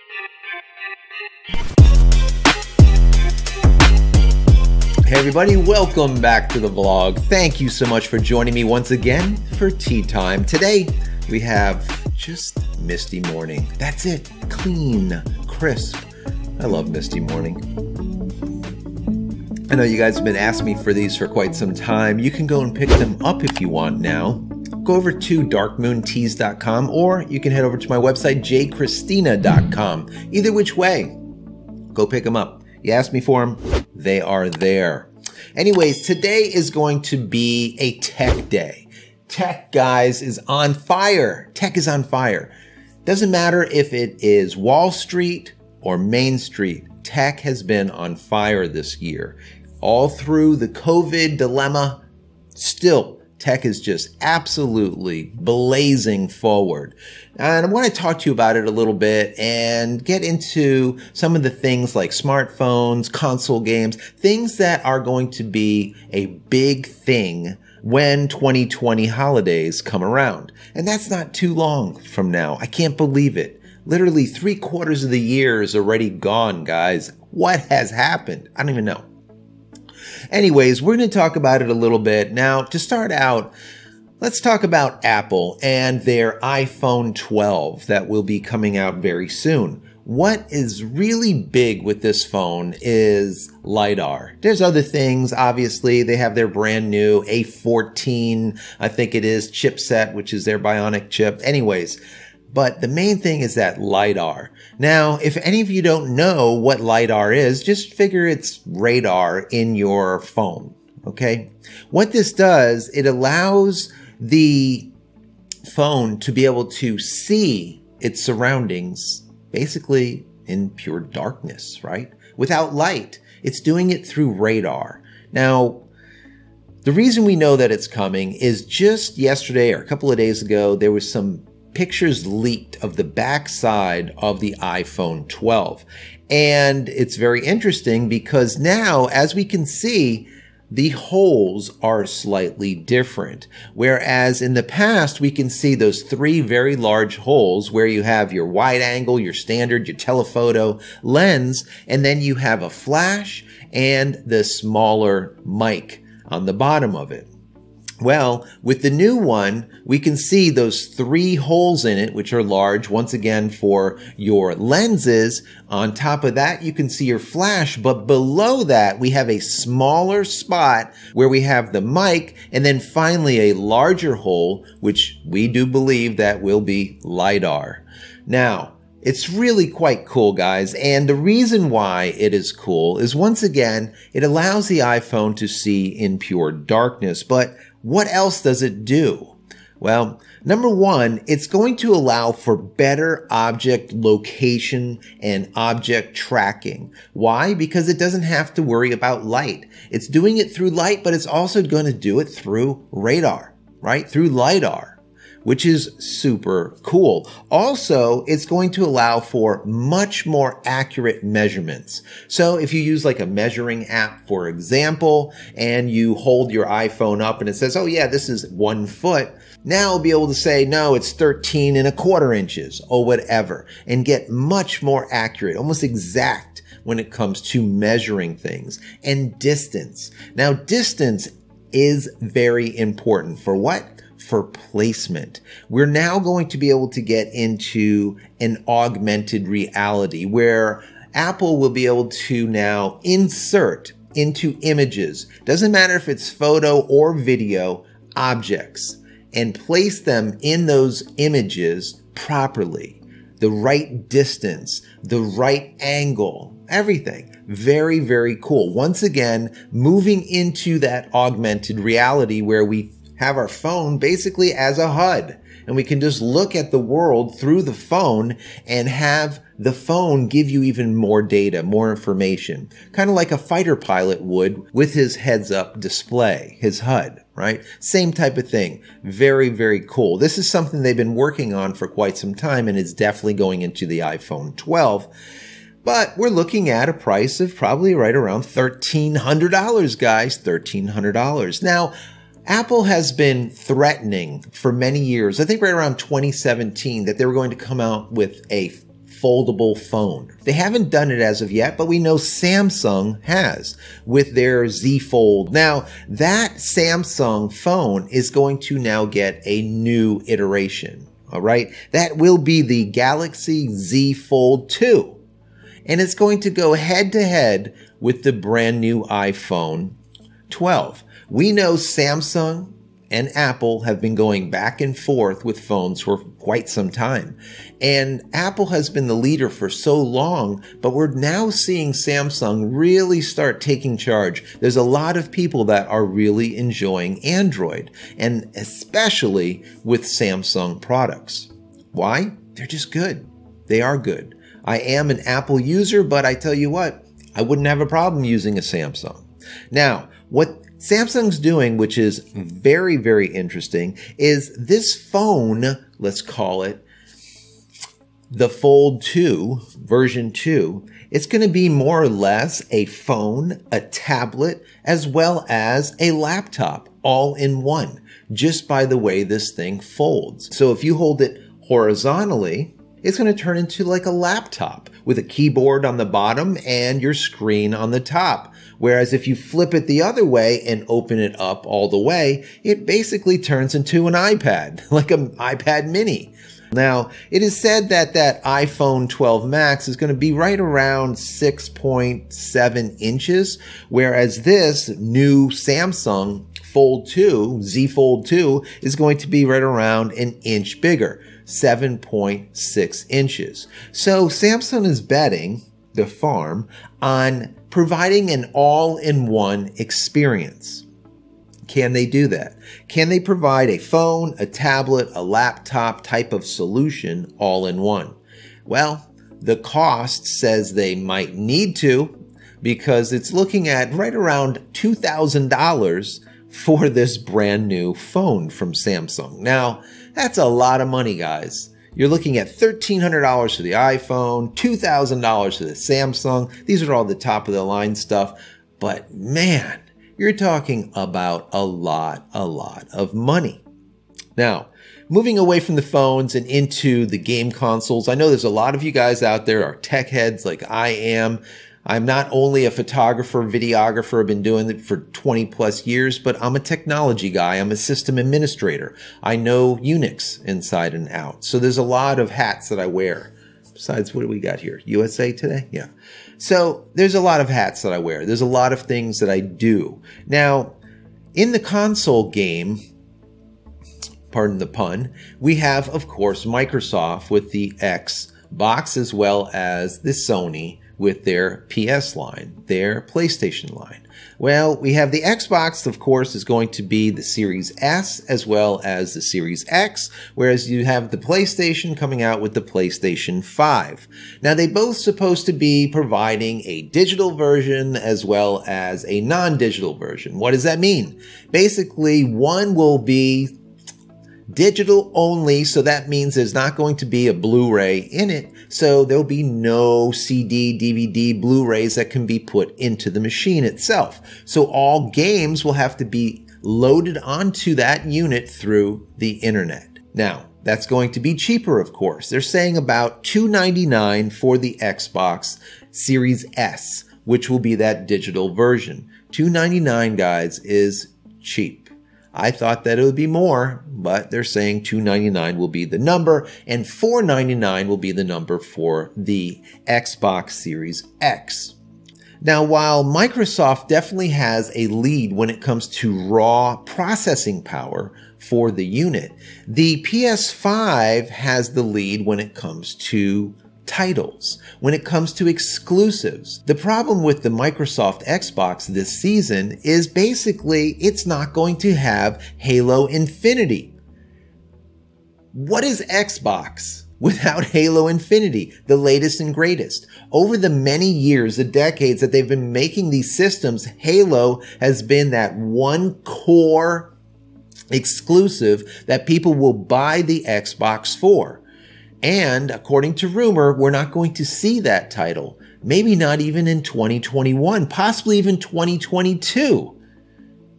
Hey everybody, welcome back to the vlog. Thank you so much for joining me once again for tea time. Today we have just misty morning. That's it, clean, crisp. I love misty morning. I know you guys have been asking me for these for quite some time. You can go and pick them up if you want now. Go over to darkmoonteas.com or you can head over to my website, JCristina.com. Either which way, go pick them up. You asked me for them, they are there. Anyways, today is going to be a tech day. Tech, guys, is on fire. Tech is on fire. Doesn't matter if it is Wall Street or Main Street. Tech has been on fire this year. All through the COVID dilemma, still, tech is just absolutely blazing forward. And I want to talk to you about it a little bit and get into some of the things like smartphones, console games, things that are going to be a big thing when 2020 holidays come around. And that's not too long from now. I can't believe it. Literally 3/4 of the year is already gone, guys. What has happened? I don't even know. Anyways, we're going to talk about it a little bit. Now, to start out, let's talk about Apple and their iPhone 12 that will be coming out very soon. What is really big with this phone is LiDAR. There's other things, obviously. They have their brand new A14, I think it is, chipset, which is their bionic chip. Anyways, but the main thing is that LiDAR. Now, if any of you don't know what LiDAR is, just figure it's radar in your phone, okay? What this does, it allows the phone to be able to see its surroundings basically in pure darkness, right? Without light. It's doing it through radar. Now, the reason we know that it's coming is just yesterday or a couple of days ago, there was some pictures leaked of the back side of the iPhone 12. And it's very interesting because now, as we can see, the holes are slightly different. Whereas in the past, we can see those 3 very large holes where you have your wide angle, your standard, your telephoto lens, and then you have a flash and the smaller mic on the bottom of it. Well, with the new one, we can see those 3 holes in it, which are large, once again, for your lenses. On top of that, you can see your flash, but below that, we have a smaller spot where we have the mic, and then finally a larger hole, which we do believe that will be LiDAR. Now, it's really quite cool, guys, and the reason why it is cool is, once again, it allows the iPhone to see in pure darkness, but what else does it do? Well, number one, it's going to allow for better object location and object tracking. Why? Because it doesn't have to worry about light. It's doing it through light, but it's also going to do it through radar, right? Through LiDAR, which is super cool. Also, it's going to allow for much more accurate measurements. So if you use like a measuring app, for example, and you hold your iPhone up and it says, oh yeah, this is 1 foot. Now I'll be able to say, no, it's 13¼ inches or whatever, and get much more accurate, almost exact when it comes to measuring things. And distance. Now, distance is very important. For what? For placement. We're now going to be able to get into an augmented reality where Apple will be able to now insert into images, doesn't matter if it's photo or video, objects, and place them in those images properly. The right distance, the right angle, everything. Very, very cool. Once again, moving into that augmented reality where we have our phone basically as a HUD, and we can just look at the world through the phone and have the phone give you even more data, more information, kind of like a fighter pilot would with his heads-up display, his HUD, right? Same type of thing. Very, very cool. This is something they've been working on for quite some time, and it's definitely going into the iPhone 12. But we're looking at a price of probably right around $1,300, guys, $1,300. Now, Apple has been threatening for many years, I think right around 2017, that they were going to come out with a foldable phone. They haven't done it as of yet, but we know Samsung has with their Z Fold. Now, that Samsung phone is going to now get a new iteration. All right, that will be the Galaxy Z Fold 2. And it's going to go head to head with the brand new iPhone 12. We know Samsung and Apple have been going back and forth with phones for quite some time. And Apple has been the leader for so long, but we're now seeing Samsung really start taking charge. There's a lot of people that are really enjoying Android, and especially with Samsung products. Why? They're just good. They are good. I am an Apple user, but I tell you what, I wouldn't have a problem using a Samsung. Now, what Samsung's doing, which is very, very interesting, is this phone, let's call it the Fold 2, version 2, it's going to be more or less a phone, a tablet, as well as a laptop, all in one, just by the way this thing folds. So if you hold it horizontally, it's going to turn into like a laptop with a keyboard on the bottom and your screen on the top. Whereas if you flip it the other way and open it up all the way, it basically turns into an iPad, like an iPad mini. Now, it is said that that iPhone 12 Max is going to be right around 6.7 inches, whereas this new Samsung Fold 2, Z Fold 2, is going to be right around an inch bigger, 7.6 inches. So Samsung is betting the farm on providing an all-in-one experience. Can they do that? Can they provide a phone, a tablet, a laptop type of solution all in one? Well, the cost says they might need to, because it's looking at right around $2,000 for this brand new phone from Samsung. Now, that's a lot of money, guys. You're looking at $1,300 for the iPhone, $2,000 for the Samsung. These are all the top of the line stuff. But man, you're talking about a lot of money. Now, moving away from the phones and into the game consoles, I know there's a lot of you guys out there are tech heads like I am. I'm not only a photographer, videographer, I've been doing it for 20 plus years, but I'm a technology guy. I'm a system administrator. I know Unix inside and out. So there's a lot of hats that I wear. Besides, what do we got here? USA Today? Yeah. So there's a lot of hats that I wear. There's a lot of things that I do. Now, in the console game, pardon the pun, we have, of course, Microsoft with the Xbox, as well as the Sony with their PS line, their PlayStation line. Well, we have the Xbox, of course, is going to be the Series S as well as the Series X, whereas you have the PlayStation coming out with the PlayStation 5. Now, they both supposed to be providing a digital version as well as a non-digital version. What does that mean? Basically, one will be digital only, so that means there's not going to be a Blu-ray in it, so there'll be no CD, DVD, Blu-rays that can be put into the machine itself. So all games will have to be loaded onto that unit through the internet. Now, that's going to be cheaper, of course. They're saying about $299 for the Xbox Series S, which will be that digital version. $299, guys, is cheap. I thought that it would be more, but they're saying $299 will be the number, and $499 will be the number for the Xbox Series X. Now, while Microsoft definitely has a lead when it comes to raw processing power for the unit, the PS5 has the lead when it comes to titles, when it comes to exclusives. The problem with the Microsoft Xbox this season is basically it's not going to have Halo Infinity. What is Xbox without Halo Infinity, the latest and greatest? Over the many years, the decades that they've been making these systems, Halo has been that one core exclusive that people will buy the Xbox for. And according to rumor, we're not going to see that title. Maybe not even in 2021, possibly even 2022.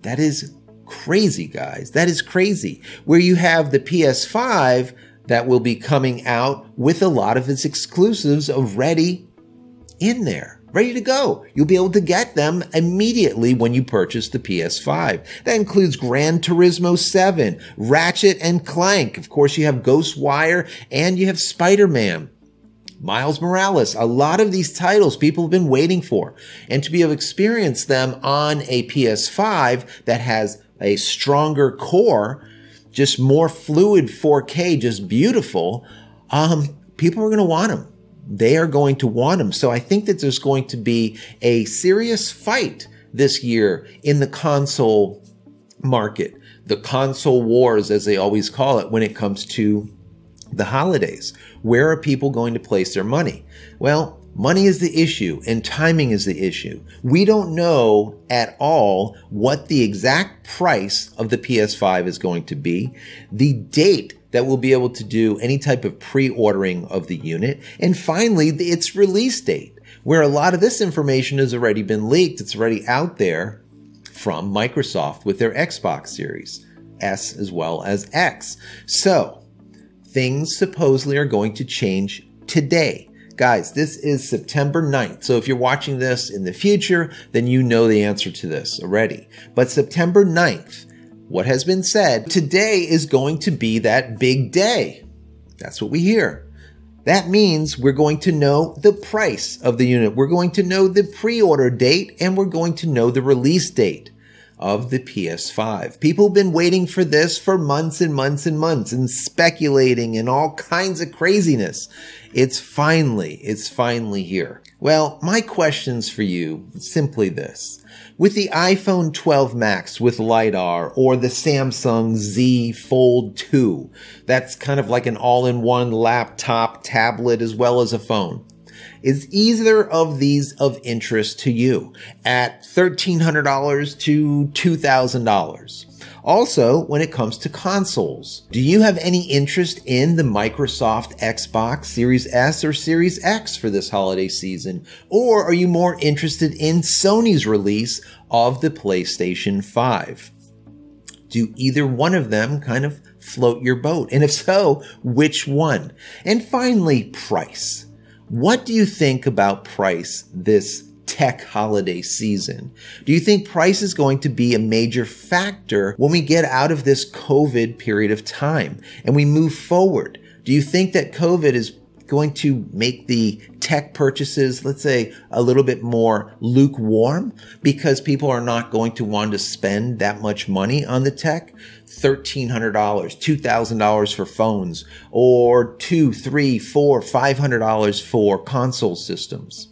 That is crazy, guys. That is crazy. Where you have the PS5, that will be coming out with a lot of its exclusives already in there, ready to go. You'll be able to get them immediately when you purchase the PS5. That includes Gran Turismo 7, Ratchet and Clank. Of course, you have Ghostwire and you have Spider-Man. Miles Morales, a lot of these titles people have been waiting for. And to be able to experience them on a PS5 that has a stronger core, just more fluid 4K, just beautiful, people are going to want them. They are going to want them. So I think that there's going to be a serious fight this year in the console market, the console wars, as they always call it, when it comes to the holidays. Where are people going to place their money? Well, money is the issue and timing is the issue. We don't know at all what the exact price of the PS5 is going to be, the date that we'll be able to do any type of pre-ordering of the unit, and finally, its release date, where a lot of this information has already been leaked. It's already out there from Microsoft with their Xbox Series S as well as X. So, things supposedly are going to change today. Guys, this is September 9th. So if you're watching this in the future, then you know the answer to this already. But September 9th, what has been said, today is going to be that big day. That's what we hear. That means we're going to know the price of the unit. We're going to know the pre-order date, and we're going to know the release date of the PS5. People have been waiting for this for months and months and months and speculating and all kinds of craziness. It's finally here. Well, my questions for you is simply this. With the iPhone 12 Max with LiDAR or the Samsung Z Fold 2, that's kind of like an all-in-one laptop, tablet, as well as a phone. Is either of these of interest to you at $1,300 to $2,000? Also, when it comes to consoles, do you have any interest in the Microsoft Xbox Series S or Series X for this holiday season? Or are you more interested in Sony's release of the PlayStation 5? Do either one of them kind of float your boat? And if so, which one? And finally, price. What do you think about price this tech holiday season? Do you think price is going to be a major factor when we get out of this COVID period of time and we move forward? Do you think that COVID is going to make the tech purchases, let's say, a little bit more lukewarm because people are not going to want to spend that much money on the tech? $1,300, $2,000 for phones, or $200, $300, $400, $500 for console systems.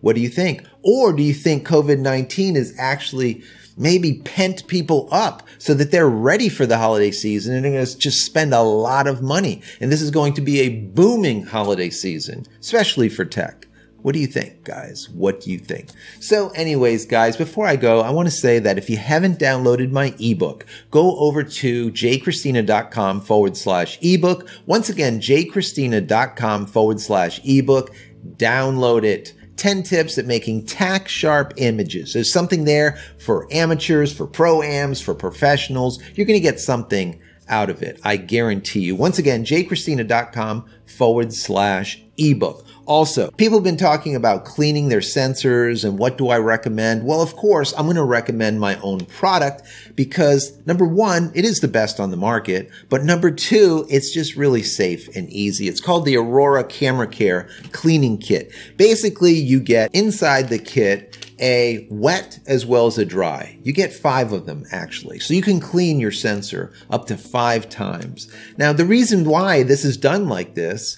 What do you think? Or do you think COVID-19 is actually maybe pent people up so that they're ready for the holiday season and they're going to just spend a lot of money? And this is going to be a booming holiday season, especially for tech. What do you think, guys? What do you think? So anyways, guys, before I go, I want to say that if you haven't downloaded my ebook, go over to JCristina.com/ebook. Once again, JCristina.com/ebook. Download it. 10 tips at making tack-sharp images. There's something there for amateurs, for pro-ams, for professionals. You're going to get something out of it, I guarantee you. Once again, JCristina.com/ebook. Also, people have been talking about cleaning their sensors and what do I recommend? Well, of course, I'm going to recommend my own product because number one, it is the best on the market, but number two, it's just really safe and easy. It's called the Aurora Camera Care Cleaning Kit. Basically, you get inside the kit a wet as well as a dry. You get 5 of them actually. So you can clean your sensor up to 5 times. Now, the reason why this is done like this,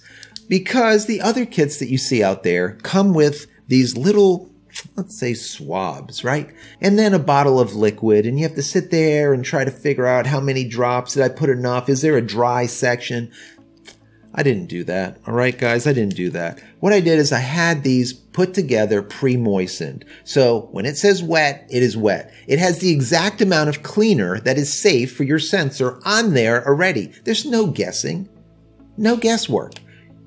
because the other kits that you see out there come with these little, let's say, swabs, right? And then a bottle of liquid, and you have to sit there and try to figure out how many drops. Did I put enough? Is there a dry section? I didn't do that. All right, guys, I didn't do that. What I did is I had these put together pre-moistened. So when it says wet, it is wet. It has the exact amount of cleaner that is safe for your sensor on there already. There's no guessing, no guesswork.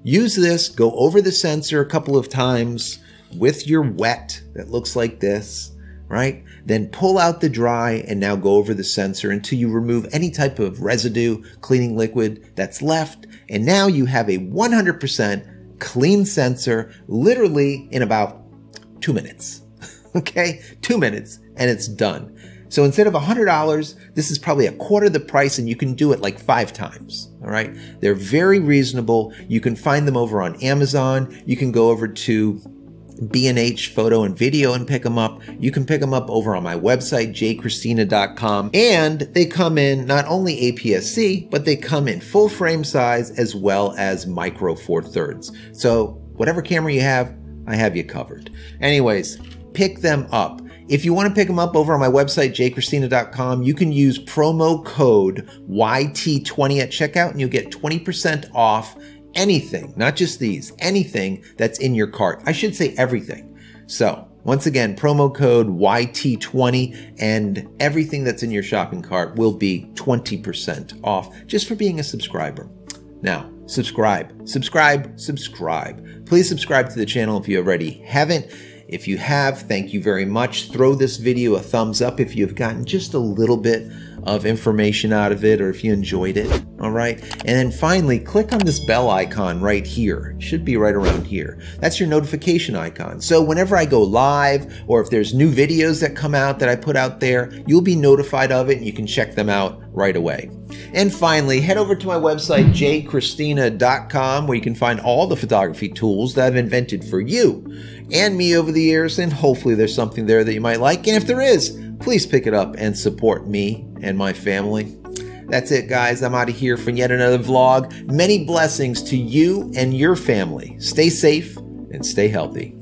Use this, go over the sensor a couple of times with your wet that looks like this. right? Then pull out the dry and now go over the sensor until you remove any type of residue, cleaning liquid that's left. And now you have a 100% clean sensor, literally in about 2 minutes. Okay, 2 minutes and it's done. So instead of $100, this is probably a quarter the price and you can do it like 5 times. All right. They're very reasonable. You can find them over on Amazon. You can go over to B&H Photo and Video and pick them up. You can pick them up over on my website, JCristina.com. And they come in not only APS-C, but they come in full frame size as well as micro 4/3. So whatever camera you have, I have you covered. Anyways, pick them up. If you want to pick them up over on my website, JCristina.com, you can use promo code YT20 at checkout and you'll get 20% off anything, not just these, anything that's in your cart. I should say everything. So once again, promo code YT20 and everything that's in your shopping cart will be 20% off just for being a subscriber. Now, subscribe. Please subscribe to the channel if you already haven't. If you have, thank you very much. Throw this video a thumbs up if you've gotten just a little bit of information out of it or if you enjoyed it, all right? And then finally, click on this bell icon right here. It should be right around here. That's your notification icon. So whenever I go live or if there's new videos that come out that I put out there, you'll be notified of it and you can check them out right away. And finally, head over to my website, JCristina.com, where you can find all the photography tools that I've invented for you and me over the years, and hopefully there's something there that you might like. And if there is, please pick it up and support me and my family. That's it, guys. I'm out of here for yet another vlog. Many blessings to you and your family. Stay safe and stay healthy.